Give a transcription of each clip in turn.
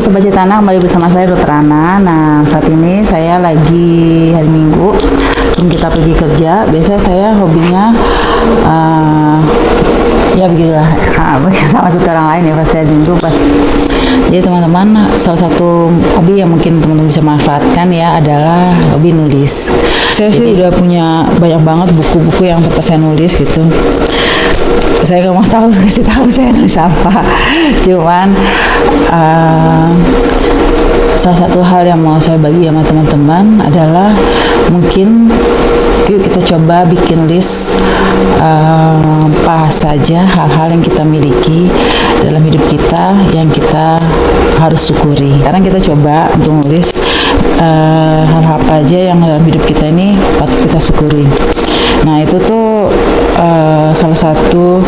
Sobat Cetana, kembali bersama saya Dr. Ana. Nah, saat ini saya lagi hari Minggu, kita pergi kerja. Biasanya saya hobinya ya begitulah, sama seperti orang lain ya, pasti hari Minggu pas. Jadi teman-teman, salah satu hobi yang mungkin teman-teman bisa manfaatkan ya adalah hobi nulis. Saya sih udah punya banyak banget buku-buku yang tempat saya nulis gitu. Saya nggak mau kasih tahu saya nulis apa. Cuman salah satu hal yang mau saya bagi sama teman-teman adalah mungkin yuk kita coba bikin list apa saja hal-hal yang kita miliki dalam hidup kita yang kita harus syukuri. Sekarang kita coba untuk nulis hal-hal apa aja yang dalam hidup kita ini patut kita syukuri. Nah, itu tuh salah satu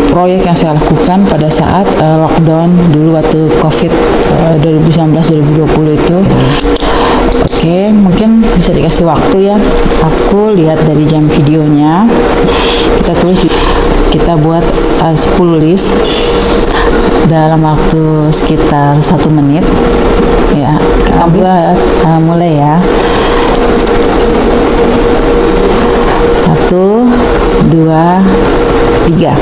proyek yang saya lakukan pada saat lockdown dulu waktu COVID 2019-2020 itu. Oke, mungkin bisa dikasih waktu ya. Aku lihat dari jam videonya. Kita tulis, kita buat 10 list dalam waktu sekitar 1 menit. Ya, kita buat mulai ya. 1, 2, 3.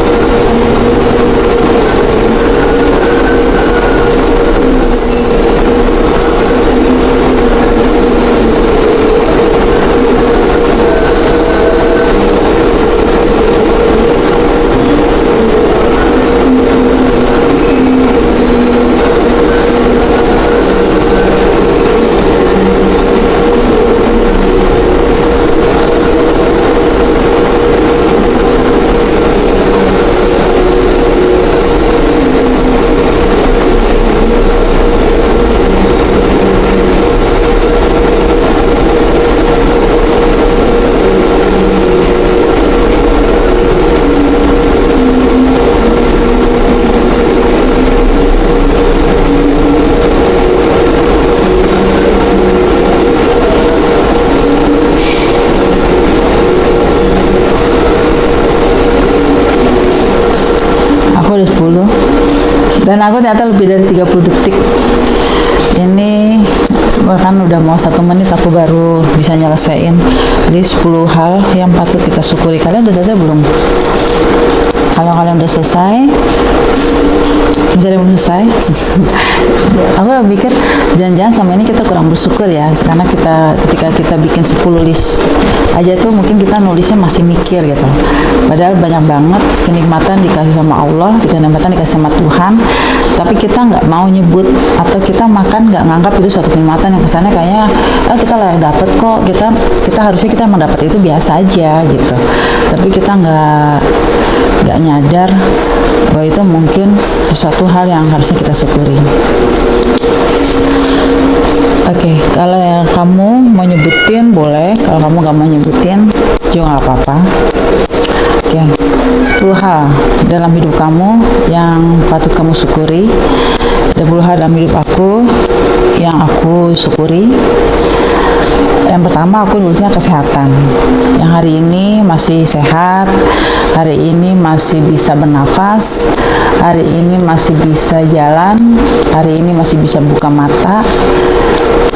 Aku udah 10 dan aku ternyata lebih dari 30 detik ini, bahkan udah mau 1 menit aku baru bisa nyelesain list 10 hal yang patut kita syukuri. Kalian udah selesai belum? Kalau kalian udah selesai, misalnya belum selesai, aku pikir jangan-jangan selama ini kita kurang bersyukur ya, karena ketika kita bikin 10 list aja tuh mungkin kita nulisnya masih mikir gitu, padahal banyak banget kenikmatan dikasih sama Allah, kenikmatan dikasih sama Tuhan, tapi kita nggak mau nyebut atau kita makan nggak nganggap itu suatu kenikmatan yang kesannya kayaknya kita layak dapet kok, kita harusnya kita emang dapet itu biasa aja gitu, tapi kita nggak nyadar bahwa itu mungkin sesuatu hal yang harusnya kita syukuri. Oke, kalau yang kamu mau nyebutin boleh, kalau kamu gak mau nyebutin juga gak apa-apa. Oke, 10 hal dalam hidup kamu yang patut kamu syukuri. 10 hal dalam hidup aku yang aku syukuri. Yang pertama, aku nulisnya kesehatan. Yang hari ini masih sehat, hari ini masih bisa bernafas, hari ini masih bisa jalan, hari ini masih bisa buka mata.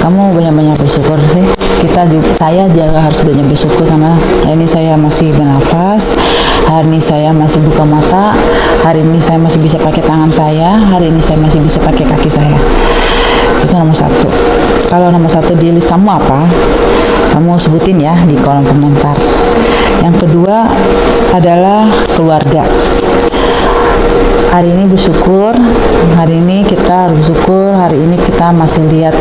Kamu banyak-banyak bersyukur sih. Saya juga harus banyak bersyukur karena hari ini saya masih bernafas, hari ini saya masih buka mata, hari ini saya masih bisa pakai tangan saya, hari ini saya masih bisa pakai kaki saya. Itu nomor 1. Kalau nomor 1 di list kamu apa? Kamu sebutin ya di kolom komentar. Yang kedua adalah keluarga. Hari ini bersyukur, hari ini kita harus bersyukur, hari ini kita masih lihat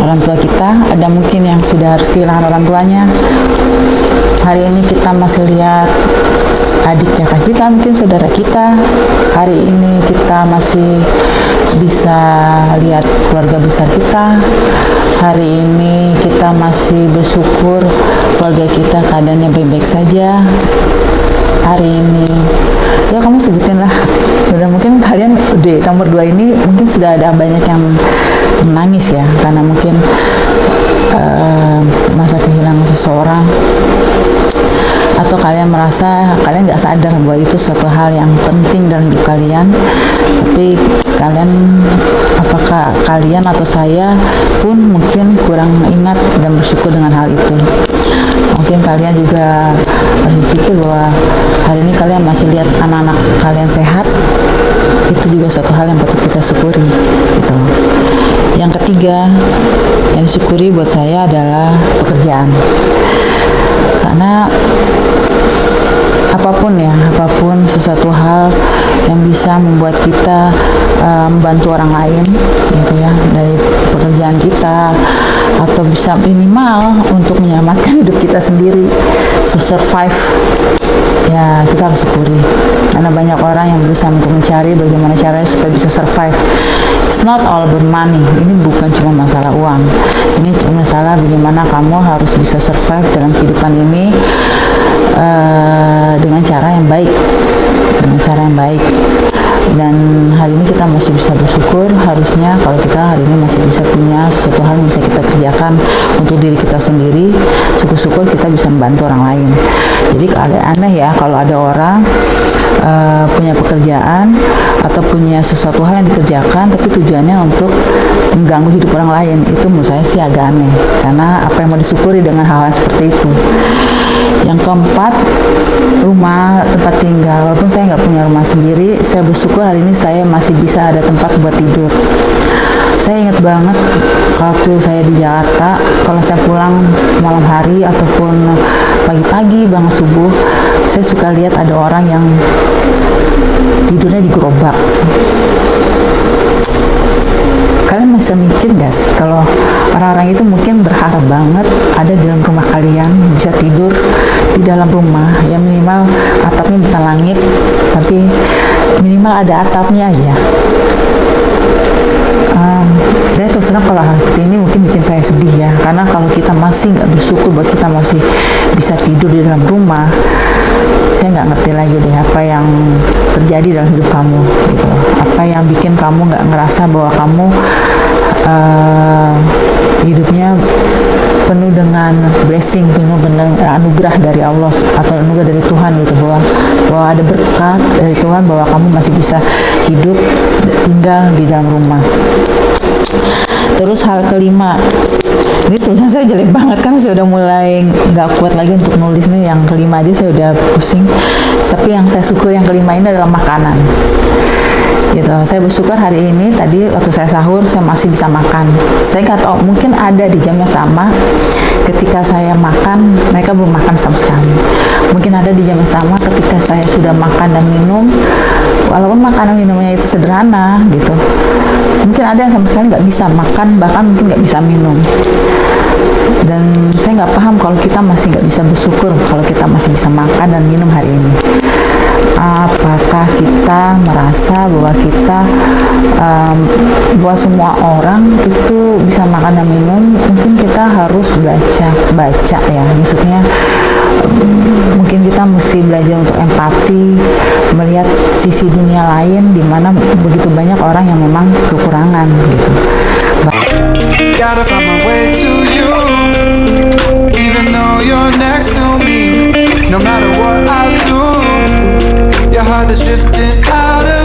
orang tua kita, ada mungkin yang sudah harus kehilangan orang tuanya. Hari ini kita masih lihat adik kakak kita, mungkin saudara kita. Hari ini kita masih bisa lihat keluarga besar kita. Hari ini kita masih bersyukur keluarga kita keadaannya baik-baik saja. Hari ini ya kamu sebutin lah, udah mungkin kalian udah nomor 2 ini mungkin sudah ada banyak yang menangis ya, karena mungkin masa kehilangan seseorang atau kalian merasa kalian nggak sadar bahwa itu suatu hal yang penting dalam hidup kalian, tapi kalian, apakah kalian atau saya pun mungkin kurang ingat dan bersyukur dengan hal itu. Mungkin kalian juga harus berpikir bahwa hari ini kalian masih lihat anak-anak kalian sehat, itu juga suatu hal yang patut kita syukuri gitu. Yang ketiga yang disyukuri buat saya adalah pekerjaan, karena apapun sesuatu hal yang bisa membuat kita membantu orang lain gitu ya, dari pekerjaan kita, atau bisa minimal untuk menyelamatkan hidup kita sendiri, so survive, ya kita harus syukuri. Karena banyak orang yang berusaha untuk mencari bagaimana caranya supaya bisa survive. It's not all about money. Ini bukan cuma masalah uang, ini cuma masalah bagaimana kamu harus bisa survive dalam kehidupan ini dengan cara yang baik, dan hari ini kita masih bisa bersyukur. Harusnya kalau kita hari ini masih bisa punya sesuatu hal yang bisa kita kerjakan untuk diri kita sendiri, syukur-syukur kita bisa membantu orang lain. Jadi aneh ya kalau ada orang punya pekerjaan atau punya sesuatu hal yang dikerjakan tapi tujuannya untuk mengganggu hidup orang lain. Itu menurut saya sih agak aneh, karena apa yang mau disyukuri dengan hal-hal seperti itu. Yang keempat, rumah, tempat tinggal. Walaupun saya nggak punya rumah sendiri, saya bersyukur hari ini saya masih bisa ada tempat buat tidur. Saya ingat banget waktu saya di Jakarta, kalau saya pulang malam hari ataupun pagi-pagi bangun subuh, saya suka lihat ada orang yang tidurnya di gerobak. Kalian bisa mikir gak sih kalau orang-orang itu mungkin berharap banget ada di dalam rumah kalian, bisa tidur di dalam rumah, ya minimal atapnya bukan langit, tapi minimal ada atapnya aja. Saya terus terang kalau hal seperti ini mungkin bikin saya sedih ya, karena kalau kita masih nggak bersyukur bahwa kita masih bisa tidur di dalam rumah, saya nggak ngerti lagi deh apa yang terjadi dalam hidup kamu gitu loh. Apa yang bikin kamu nggak ngerasa bahwa kamu hidupnya penuh dengan blessing, penuh dengan anugerah dari Allah atau anugerah dari Tuhan gitu, bahwa ada berkat dari Tuhan bahwa kamu masih bisa hidup tinggal di dalam rumah. Terus hal kelima, ini tulisan saya jelek banget kan, saya udah mulai nggak kuat lagi untuk nulis nih. Yang kelima aja saya udah pusing, tapi yang saya syukur yang kelima ini adalah makanan gitu. Saya bersyukur hari ini tadi waktu saya sahur saya masih bisa makan. Saya nggak tahu, mungkin ada di jam yang sama ketika saya makan mereka belum makan sama sekali. Mungkin ada di jam yang sama ketika saya sudah makan dan minum, walaupun makanan minumnya itu sederhana gitu, mungkin ada yang sama sekali nggak bisa makan, bahkan mungkin nggak bisa minum. Dan saya nggak paham kalau kita masih nggak bisa bersyukur kalau kita masih bisa makan dan minum hari ini. Apakah kita merasa bahwa kita buat semua orang itu bisa makan dan minum? Mungkin kita harus baca ya, maksudnya mungkin kita mesti belajar untuk empati, melihat sisi dunia lain di mana begitu banyak orang yang memang kekurangan gitu. Gotta find my way to you, even though you're next to me. No matter what I do, your heart is drifting out of